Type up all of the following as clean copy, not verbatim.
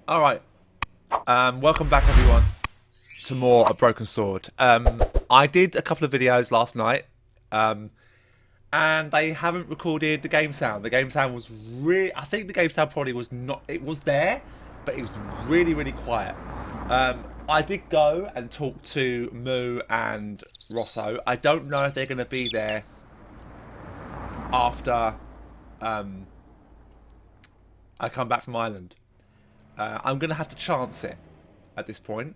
All right. Welcome back, everyone, to more A Broken Sword. I did a couple of videos last night, and they haven't recorded the game sound. The game sound was really... I think the game sound probably was not... It was there, but it was really, really quiet. I did go and talk to Moo and Rosso. I don't know if they're going to be there after I come back from Ireland. I'm going to have to chance it at this point.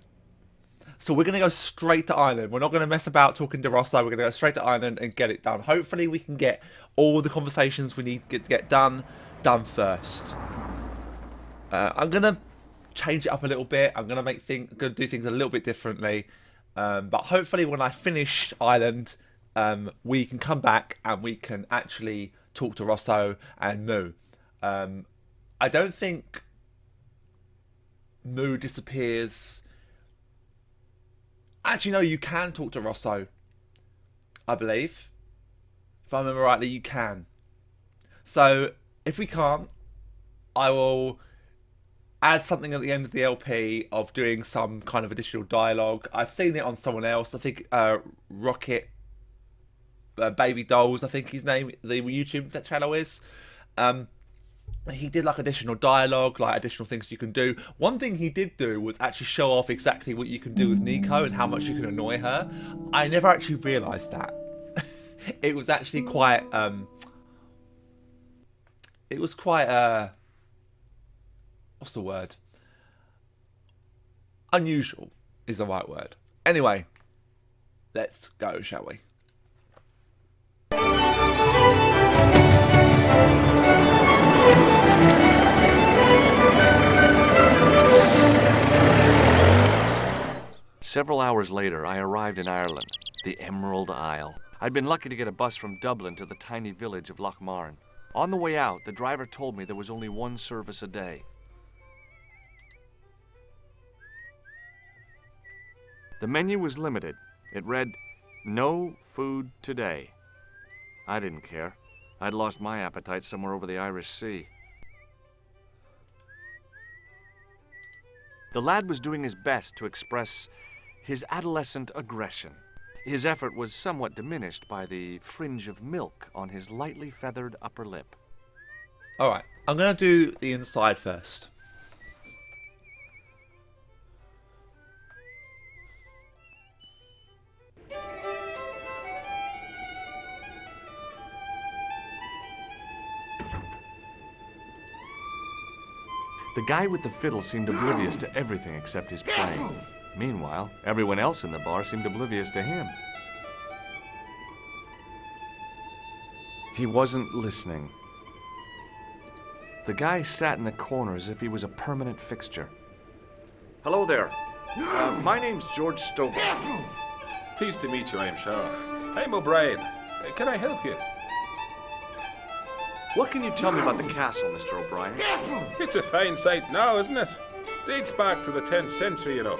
So we're going to go straight to Ireland. We're not going to mess about talking to Rosso. We're going to go straight to Ireland and get it done. Hopefully we can get all the conversations we need to get done first. I'm going to change it up a little bit. I'm going to do things a little bit differently. But hopefully when I finish Ireland, we can come back and we can actually talk to Rosso and Moo. I don't think Moo disappears. Actually, no, you can talk to Rosso, I believe. If I remember rightly, you can. So, if we can't, I will add something at the end of the LP of doing some kind of additional dialogue. I've seen it on someone else. I think Rocket Baby Dolls, I think his name, the YouTube channel is. He did like additional dialogue, like additional things you can do. One thing he did do was actually show off exactly what you can do with Nico and how much you can annoy her. I never actually realised that. It was actually quite it was quite what's the word? Unusual is the right word. Anyway, let's go, shall we? Several hours later, I arrived in Ireland, the Emerald Isle. I'd been lucky to get a bus from Dublin to the tiny village of Lochmarn. On the way out, the driver told me there was only one service a day. The menu was limited. It read, "No food today." I didn't care. I'd lost my appetite somewhere over the Irish Sea. The lad was doing his best to express his adolescent aggression. His effort was somewhat diminished by the fringe of milk on his lightly feathered upper lip. Alright, I'm going to do the inside first. The guy with the fiddle seemed oblivious to everything except his playing. Meanwhile, everyone else in the bar seemed oblivious to him. He wasn't listening. The guy sat in the corner as if he was a permanent fixture. Hello there. My name's George Stobbart. Pleased to meet you, I'm sure. I'm O'Brien. Can I help you? What can you tell me about the castle, Mr. O'Brien? It's a fine site now, isn't it? Dates back to the 10th century, you know.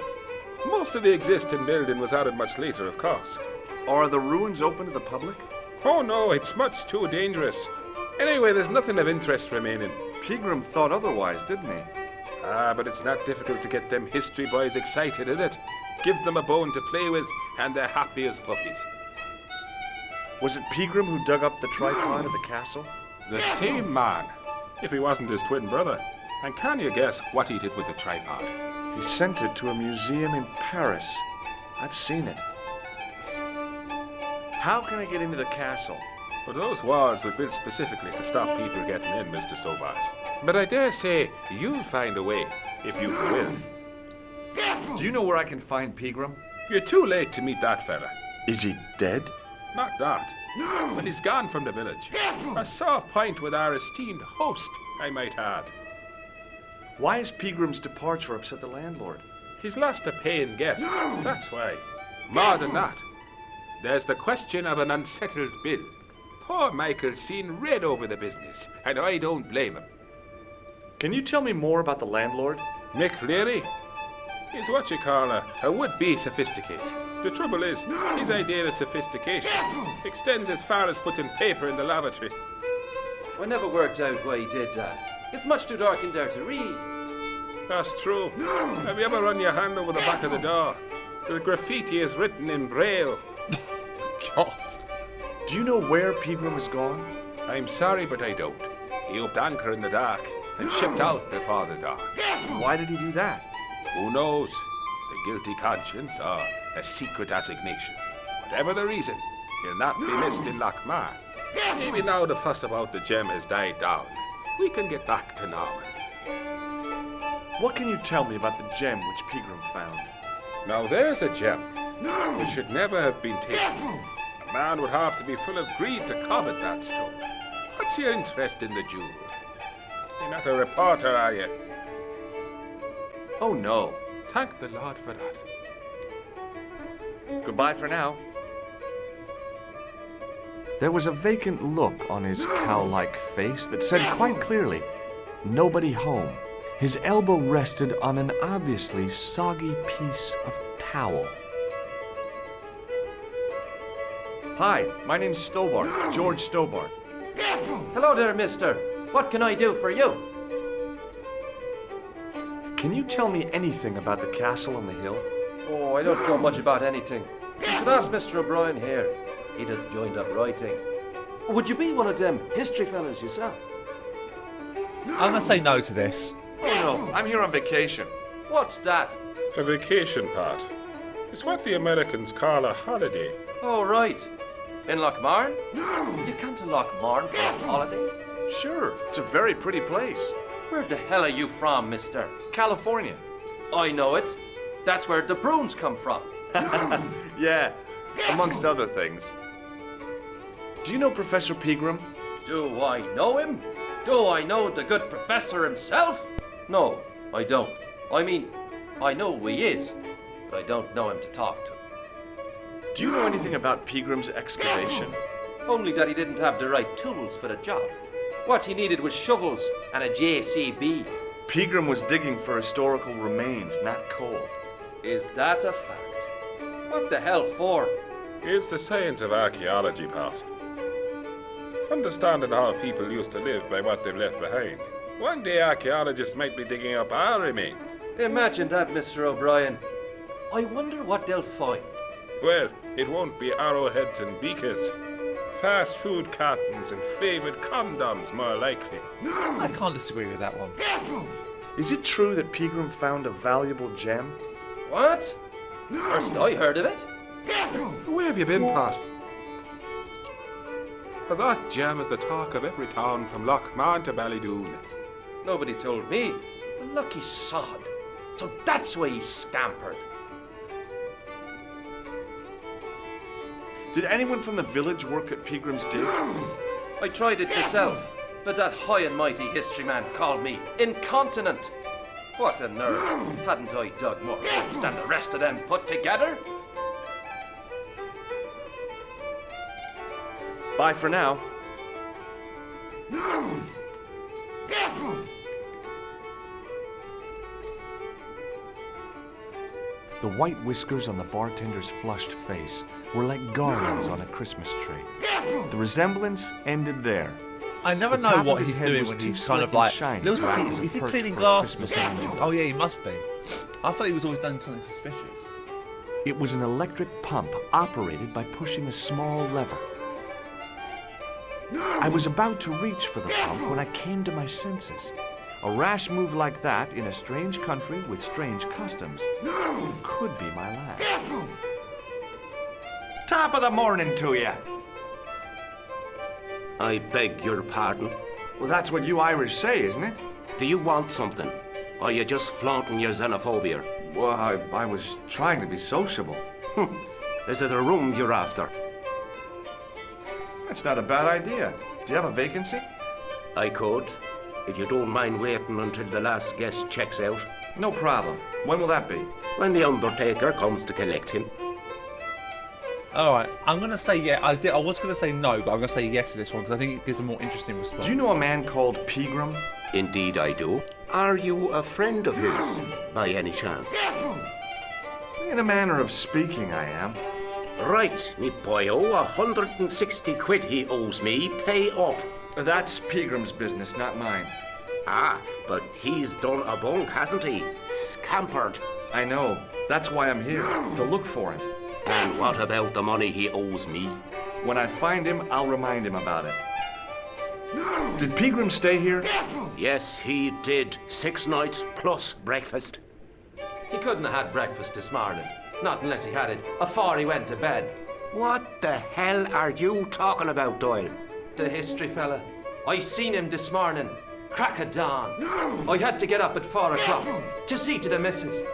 Most of the existing building was added much later, of course. Are the ruins open to the public? Oh no, it's much too dangerous. Anyway, there's nothing of interest remaining. Pegram thought otherwise, didn't he? But it's not difficult to get them history boys excited, is it? Give them a bone to play with, and they're happy as puppies. Was it Pegram who dug up the tripod at the castle? The same man, if he wasn't his twin brother. And can you guess what he did with the tripod? He sent it to a museum in Paris. I've seen it. How can I get into the castle? But those walls were built specifically to stop people getting in, Mr. Stobbart. But I dare say you'll find a way, if you will. Do you know where I can find Pegram? You're too late to meet that fella. Is he dead? Not that. But he's gone from the village. A sore point with our esteemed host, I might add. Why has Pegram's departure upset the landlord? He's lost a paying guest, that's why. More than that, there's the question of an unsettled bill. Poor Michael's seen red over the business, and I don't blame him. Can you tell me more about the landlord? Mick Leary? He's what you call a would-be sophisticate. The trouble is, his idea of sophistication extends as far as putting paper in the lavatory. I never worked out why he did that. It's much too dark in there to read. That's true. Have you ever run your hand over the back of the door? The graffiti is written in Braille. God. Do you know where Pegram has gone? I'm sorry, but I don't. He upped anchor in the dark and shipped out before the dawn. Why did he do that? Who knows? A guilty conscience or a secret assignation. Whatever the reason, he'll not be missed in Lochmar. Maybe now the fuss about the gem has died down, we can get back to normal. What can you tell me about the gem which Pegram found? Now there's a gem which should never have been taken. A man would have to be full of greed to covet that stone. What's your interest in the jewel? You're not a reporter, are you? Oh no. Thank the Lord for that. Goodbye for now. There was a vacant look on his cow-like face that said quite clearly, nobody home. His elbow rested on an obviously soggy piece of towel. Hi, my name's Stobbart, George Stobbart. Hello there, mister. What can I do for you? Can you tell me anything about the castle on the hill? Oh, I don't know much about anything. You should ask Mr. O'Brien here. He just joined up writing. Would you be one of them history fellas yourself? I'm going to say no to this. Oh no, I'm here on vacation. What's that? A vacation part. It's what the Americans call a holiday. Oh, right. In Lochmarn? You come to Lochmarn for a holiday? Sure, it's a very pretty place. Where the hell are you from, mister? California. I know it. That's where the prunes come from. Yeah, amongst other things. Do you know Professor Pegram? Do I know him? Do I know the good professor himself? No, I don't. I mean, I know who he is, but I don't know him to talk to. Do you know anything about Pegram's excavation? Only that he didn't have the right tools for the job. What he needed was shovels and a JCB. Pegram was digging for historical remains, not coal. Is that a fact? What the hell for? It's the science of archaeology part. Understanding how people used to live by what they've left behind. One day archaeologists might be digging up our remains. Imagine that, Mr. O'Brien. I wonder what they'll find. Well, it won't be arrowheads and beakers. Fast food cartons and flavoured condoms, more likely. I can't disagree with that one. Is it true that Pegram found a valuable gem? What? First I heard of it. Where have you been, Pat? For that gem is the talk of every town from Lochmarn to Ballydoon. Nobody told me. The lucky sod. So that's why he scampered. Did anyone from the village work at Pegram's dig? I tried it myself, but that high and mighty history man called me incontinent. What a nerve. Hadn't I dug more holes than the rest of them put together? Bye for now. The white whiskers on the bartender's flushed face were like garlands on a Christmas tree. The resemblance ended there. I never The know top what of his he's head doing was when too he's kind of slick and like. shiny Looks to like act as a is he perch cleaning for a glasses or Christmas something? angel. Oh yeah, he must be. I thought he was always done something suspicious. It was an electric pump operated by pushing a small lever. I was about to reach for the pump when I came to my senses. A rash move like that in a strange country with strange customs could be my last. Top of the morning to you. I beg your pardon. Well, that's what you Irish say, isn't it? Do you want something? Or are you just flaunting your xenophobia? Well, I was trying to be sociable. Is it a room you're after? That's not a bad idea. Do you have a vacancy? I could, if you don't mind waiting until the last guest checks out. No problem. When will that be? When the undertaker comes to collect him. Alright, I'm going to say yeah. I was going to say no, but I'm going to say yes to this one because I think it gives a more interesting response. Do you know a man called Pegram? Indeed I do. Are you a friend of his, by any chance? In a manner of speaking, I am. Right, me boyo, 160 quid he owes me, pay up. That's Pegram's business, not mine. Ah, but he's done a bunk, hasn't he? Scampered. I know. That's why I'm here, to look for him. And what about the money he owes me? When I find him, I'll remind him about it. Did Pegram stay here? Yes, he did. 6 nights plus breakfast. He couldn't have had breakfast this morning. Not unless he had it afore he went to bed. What the hell are you talking about, Doyle? The history fella. I seen him this morning. Crack of dawn. I had to get up at 4 o'clock to see to the missus.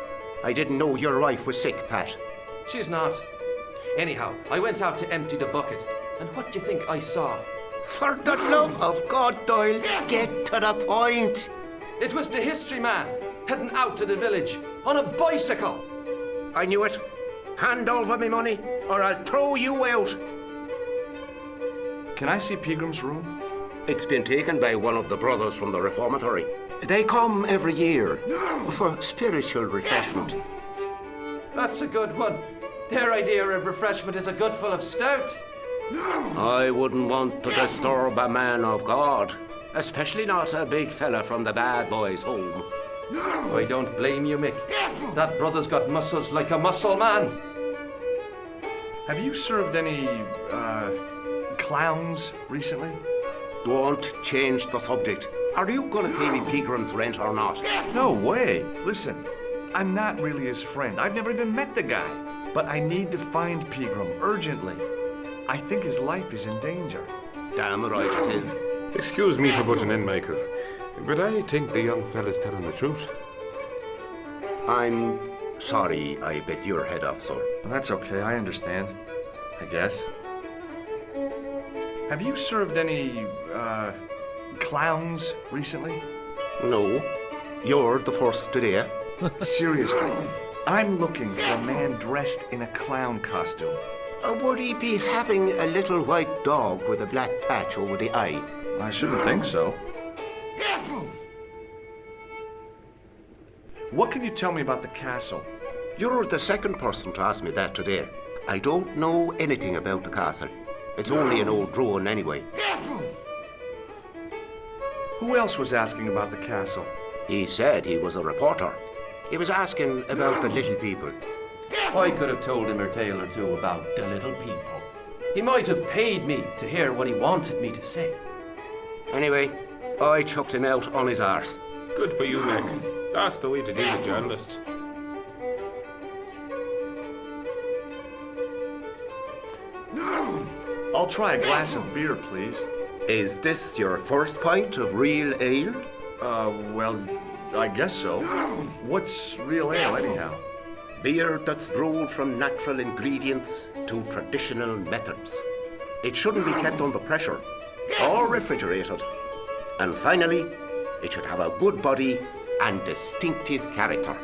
I didn't know your wife was sick, Pat. She's not. Anyhow, I went out to empty the bucket. And what do you think I saw? For the love of God, Doyle, get to the point. It was the history man heading out to the village on a bicycle. I knew it. Hand over me money, or I'll throw you out. Can I see Pegram's room? It's been taken by one of the brothers from the reformatory. They come every year for spiritual refreshment. That's a good one. Their idea of refreshment is a good full of stout. I wouldn't want to disturb a man of God, especially not a big fella from the bad boys' home. I don't blame you, Mick. That brother's got muscles like a muscle man. Have you served any, clowns recently? Don't change the subject. Are you going to pay me Pegram's rent or not? No way. Listen, I'm not really his friend. I've never even met the guy. But I need to find Pegram urgently. I think his life is in danger. Damn right it is. Excuse me for butting in, Michael, but I think the young fella's telling the truth. I'm sorry I bit your head off, sir. That's okay, I understand. I guess. Have you served any, clowns recently? No, you're the first today. Seriously, I'm looking for a man dressed in a clown costume. Would he be having a little white dog with a black patch over the eye? I shouldn't think so. What can you tell me about the castle? You're the second person to ask me that today. I don't know anything about the castle. It's only an old ruin anyway. Who else was asking about the castle? He said he was a reporter. He was asking about the little people. I could have told him a tale or two about the little people. He might have paid me to hear what he wanted me to say. Anyway, I chucked him out on his arse. Good for you, Mick. That's the way to deal with journalists. I'll try a glass of beer, please. Is this your first pint of real ale? Well, I guess so. What's real ale, anyhow? Beer that's brewed from natural ingredients to traditional methods. It shouldn't be kept under pressure or refrigerated. And finally, it should have a good body and distinctive character.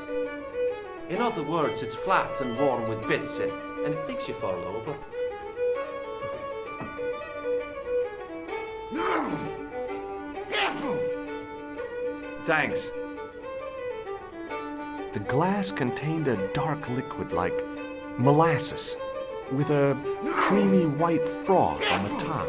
In other words, it's flat and warm with bits in, and it makes you fall over. Thanks. The glass contained a dark liquid like molasses, with a creamy white froth on the top.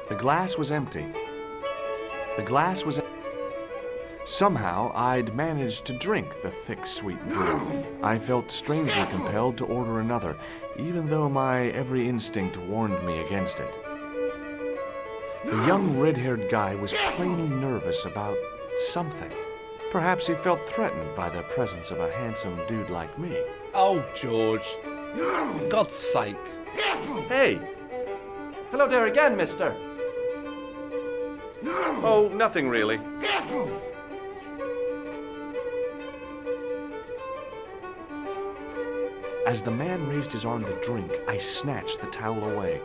The glass was empty. Somehow, I'd managed to drink the thick, sweet brew. I felt strangely compelled to order another, even though my every instinct warned me against it. The young red-haired guy was plainly nervous about something. Perhaps he felt threatened by the presence of a handsome dude like me. Oh, George. God's sake. Hey! Hello there again, mister. Oh, nothing really. As the man raised his arm to drink, I snatched the towel away.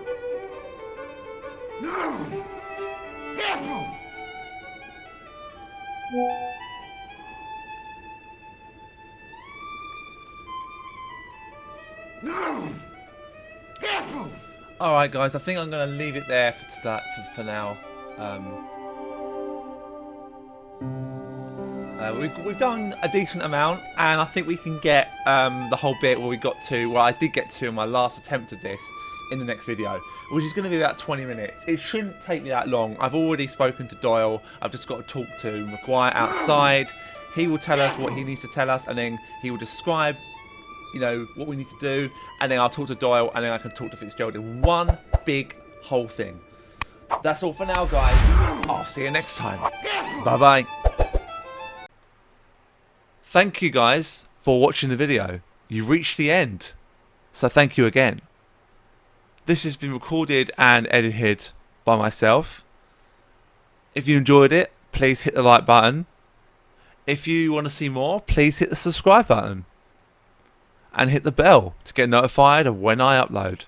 Alright guys, I think I'm going to leave it there for now. We've done a decent amount, and I think we can get the whole bit where we got to, well, I did get to in my last attempt at this in the next video, which is going to be about 20 minutes. It shouldn't take me that long. I've already spoken to Doyle. I've just got to talk to Maguire outside. He will tell us what he needs to tell us, and then he will describe, you know, what we need to do, and then I'll talk to Doyle, and then I can talk to Fitzgerald in one big whole thing. That's all for now, guys. I'll see you next time. Bye-bye. Thank you guys for watching the video. You've reached the end, so thank you again. This has been recorded and edited by myself. If you enjoyed it, please hit the like button. If you want to see more, please hit the subscribe button. And hit the bell to get notified of when I upload.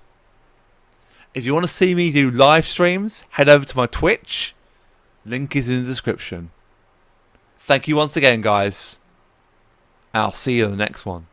If you want to see me do live streams, head over to my Twitch. Link is in the description. Thank you once again, guys. I'll see you in the next one.